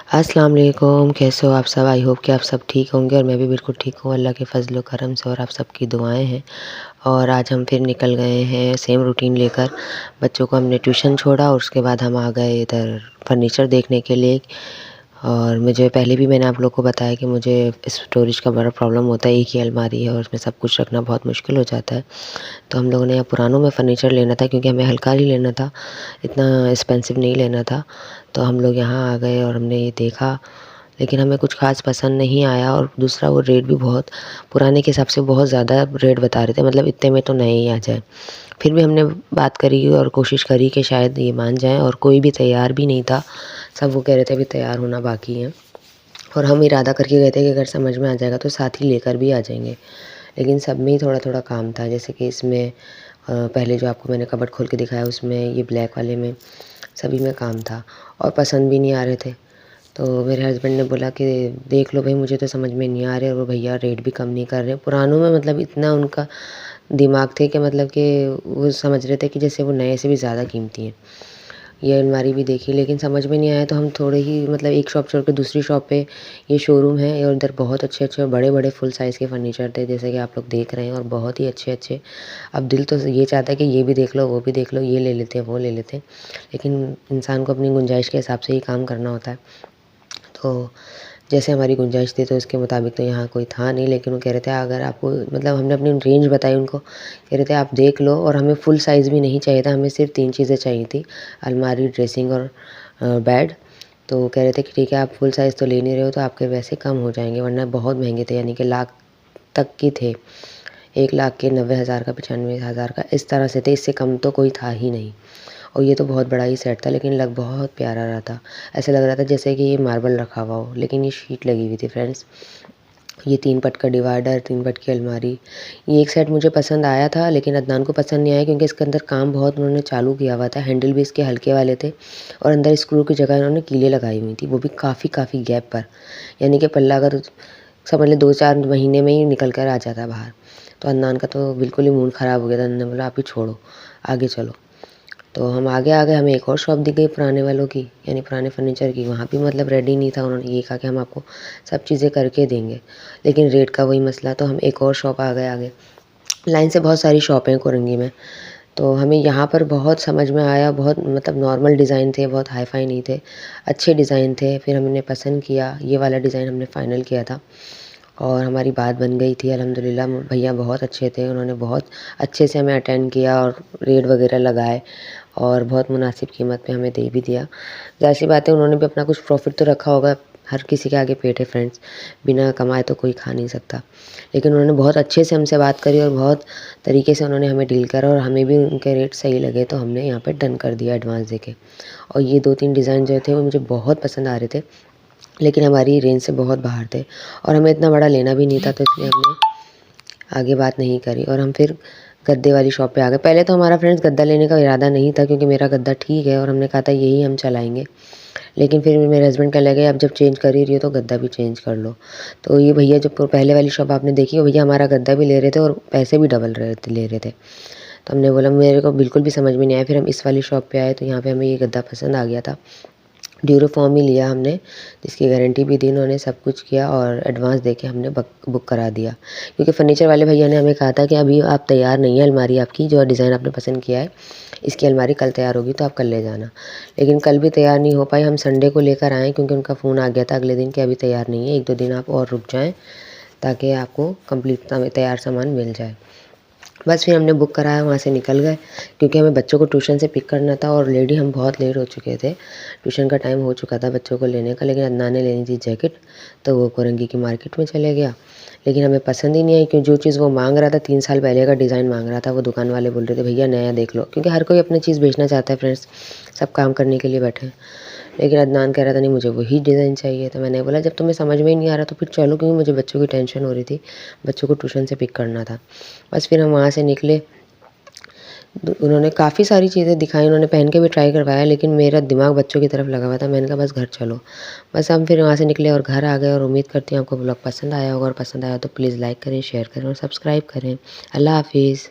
अस्सलाम वालेकुम, कैसे हो आप सब? आई होप कि आप सब ठीक होंगे और मैं भी बिल्कुल ठीक हूँ अल्लाह के फ़ज़ल व करम से और आप सबकी दुआएं हैं। और आज हम फिर निकल गए हैं सेम रूटीन लेकर। बच्चों को हमने ट्यूशन छोड़ा और उसके बाद हम आ गए इधर फर्नीचर देखने के लिए। और मुझे पहले भी मैंने आप लोग को बताया कि मुझे स्टोरेज का बड़ा प्रॉब्लम होता है। एक ही अलमारी है और उसमें सब कुछ रखना बहुत मुश्किल हो जाता है। तो हम लोगों ने यहाँ पुरानों में फ़र्नीचर लेना था क्योंकि हमें हल्का ही लेना था, इतना एक्सपेंसिव नहीं लेना था। तो हम लोग यहाँ आ गए और हमने ये देखा, लेकिन हमें कुछ ख़ास पसंद नहीं आया। और दूसरा वो रेट भी बहुत पुराने के हिसाब से बहुत ज़्यादा रेट बता रहे थे, मतलब इतने में तो नए ही आ जाए। फिर भी हमने बात करी और कोशिश करी कि शायद ये मान जाएँ, और कोई भी तैयार भी नहीं था। सब वो कह रहे थे अभी तैयार होना बाकी है। और हम इरादा करके गए थे कि अगर समझ में आ जाएगा तो साथ ही लेकर भी आ जाएंगे। लेकिन सब में ही थोड़ा-थोड़ा काम था। जैसे कि इसमें पहले जो आपको मैंने कबर्ड खोल के दिखाया उसमें, ये ब्लैक वाले में, सभी में काम था और पसंद भी नहीं आ रहे थे। तो मेरे हस्बैंड ने बोला कि देख लो भाई, मुझे तो समझ में नहीं आ रहे, और वो भैया रेट भी कम नहीं कर रहे। पुरानों में मतलब इतना उनका दिमाग थे कि मतलब कि वो समझ रहे थे कि जैसे वो नए से भी ज़्यादा कीमती हैं। ये अलमारी भी देखी लेकिन समझ में नहीं आया, तो हम थोड़े ही मतलब एक शॉप छोड़ के दूसरी शॉप पे, ये शोरूम है और उधर बहुत अच्छे-अच्छे और बड़े-बड़े फुल साइज़ के फर्नीचर थे, जैसे कि आप लोग देख रहे हैं, और बहुत ही अच्छे-अच्छे। अब दिल तो ये चाहता है कि ये भी देख लो, वो भी देख लो, ये ले लेते हैं, वो ले लेते हैं, लेकिन इंसान को अपनी गुंजाइश के हिसाब से ही काम करना होता है। तो जैसे हमारी गुंजाइश थी तो उसके मुताबिक तो यहाँ कोई था नहीं, लेकिन वो कह रहे थे अगर आपको, मतलब हमने अपनी रेंज बताई उनको, कह रहे थे आप देख लो। और हमें फुल साइज़ भी नहीं चाहिए था, हमें सिर्फ 3 चीज़ें चाहिए थी, अलमारी, ड्रेसिंग और बेड। तो वो कह रहे थे कि ठीक है, आप फुल साइज़ तो ले नहीं रहे हो तो आपके वैसे कम हो जाएँगे, वरना बहुत महँगे थे, यानी कि लाख तक की थे। 1,90,000 का, 95,000 का, इस तरह से थे, इससे कम तो कोई था ही नहीं। और ये तो बहुत बड़ा ही सेट था, लेकिन लग बहुत प्यारा रहा था। ऐसा लग रहा था जैसे कि ये मार्बल रखा हुआ हो, लेकिन ये शीट लगी हुई थी फ्रेंड्स। ये 3 पट का डिवाइडर, 3 पट की अलमारी, ये एक सेट मुझे पसंद आया था, लेकिन अदनान को पसंद नहीं आया क्योंकि इसके अंदर काम बहुत उन्होंने चालू किया हुआ था। हैंडल भी इसके हल्के वाले थे और अंदर स्क्रू की जगह इन्होंने कीलें लगाई हुई थी, वो भी काफ़ी गैप पर, यानी कि पल्ला अगर समझ लें 2-4 महीने में ही निकल कर आ जाता बाहर। तो अदनान का तो बिल्कुल ही मूड ख़राब हो गया था। उन्होंने बोला आप ही छोड़ो, आगे चलो। तो हम आगे आ गए, हमें एक और शॉप दिख गई पुराने वालों की, यानी पुराने फर्नीचर की। वहाँ भी मतलब रेडी नहीं था, उन्होंने ये कहा कि हम आपको सब चीज़ें करके देंगे, लेकिन रेट का वही मसला। तो हम एक और शॉप आ गए आगे। लाइन से बहुत सारी शॉपें हैं कोरंगी में, तो हमें यहाँ पर बहुत समझ में आया। बहुत मतलब नॉर्मल डिज़ाइन थे, बहुत हाई-फाई नहीं थे, अच्छे डिज़ाइन थे। फिर हमने पसंद किया, ये वाला डिज़ाइन हमने फ़ाइनल किया था और हमारी बात बन गई थी अल्हम्दुलिल्लाह। भैया बहुत अच्छे थे, उन्होंने बहुत अच्छे से हमें अटेंड किया और रेट वगैरह लगाए और बहुत मुनासिब कीमत पे हमें दे भी दिया। ज़ाहिर-सी बात है उन्होंने भी अपना कुछ प्रॉफ़िट तो रखा होगा, हर किसी के आगे पेट है फ्रेंड्स, बिना कमाए तो कोई खा नहीं सकता। लेकिन उन्होंने बहुत अच्छे से हमसे बात करी और बहुत तरीके से उन्होंने हमें डील करा और हमें भी उनके रेट सही लगे, तो हमने यहाँ पे डन कर दिया एडवांस देके। और ये 2-3 डिज़ाइन जो थे वो मुझे बहुत पसंद आ रहे थे, लेकिन हमारी रेंज से बहुत बाहर थे और हमें इतना बड़ा लेना भी नहीं था, तो इसलिए हमने आगे बात नहीं करी और हम फिर गद्दे वाली शॉप पे आ गए। पहले तो हमारा फ्रेंड्स गद्दा लेने का इरादा नहीं था क्योंकि मेरा गद्दा ठीक है और हमने कहा था यही हम चलाएँगे। लेकिन फिर मेरे हस्बैंड कहने लगे अब जब चेंज कर ही रही हो तो गद्दा भी चेंज कर लो। तो ये भैया जो पहले वाली शॉप आपने देखी, वो भैया हमारा गद्दा भी ले रहे थे और पैसे भी डबल ले रहे थे। तो हमने बोला मेरे को बिल्कुल भी समझ में नहीं आया। फिर हम इस वाली शॉप पे आए तो यहाँ पे हमें ये गद्दा पसंद आ गया था। ड्यूरोफॉर्म ही लिया हमने, जिसकी गारंटी भी दी उन्होंने, सब कुछ किया और एडवांस देके हमने बुक करा दिया। क्योंकि फर्नीचर वाले भैया ने हमें कहा था कि अभी आप तैयार नहीं है अलमारी आपकी, जो डिज़ाइन आपने पसंद किया है, इसकी अलमारी कल तैयार होगी तो आप कल ले जाना। लेकिन कल भी तैयार नहीं हो पाई, हम संडे को लेकर आए क्योंकि उनका फ़ोन आ गया था अगले दिन कि अभी तैयार नहीं है, 1-2 दिन आप और रुक जाएँ ताकि आपको कंप्लीट तैयार सामान मिल जाए। बस फिर हमने बुक कराया, वहाँ से निकल गए क्योंकि हमें बच्चों को ट्यूशन से पिक करना था और ऑलरेडी हम बहुत लेट हो चुके थे। ट्यूशन का टाइम हो चुका था बच्चों को लेने का, लेकिन अदनान ने लेनी थी जैकेट, तो वो कोरंगी की मार्केट में चले गया। लेकिन हमें पसंद ही नहीं आई क्योंकि जो चीज़ वो माँग रहा था 3 साल पहले का डिज़ाइन माँग रहा था, वो दुकान वाले बोल रहे थे भैया नया देख लो, क्योंकि हर कोई अपनी चीज़ बेचना चाहता है फ्रेंड्स, सब काम करने के लिए बैठे हैं। लेकिन अदनान कह रहा था नहीं मुझे वही डिज़ाइन चाहिए, तो मैंने बोला जब तुम्हें समझ में ही नहीं आ रहा तो फिर चलो, क्योंकि मुझे बच्चों की टेंशन हो रही थी, बच्चों को ट्यूशन से पिक करना था। बस फिर हम वहाँ से निकले। उन्होंने काफ़ी सारी चीज़ें दिखाई, उन्होंने पहन के भी ट्राई करवाया, लेकिन मेरा दिमाग बच्चों की तरफ लगा हुआ था। मैंने कहा बस घर चलो। बस हम फिर वहाँ से निकले और घर आ गए और उम्मीद करती हूँ आपको ब्लॉग पसंद आया होगा, और पसंद आया तो प्लीज़ लाइक करें, शेयर करें और सब्सक्राइब करें। अल्लाह हाफ़िज़।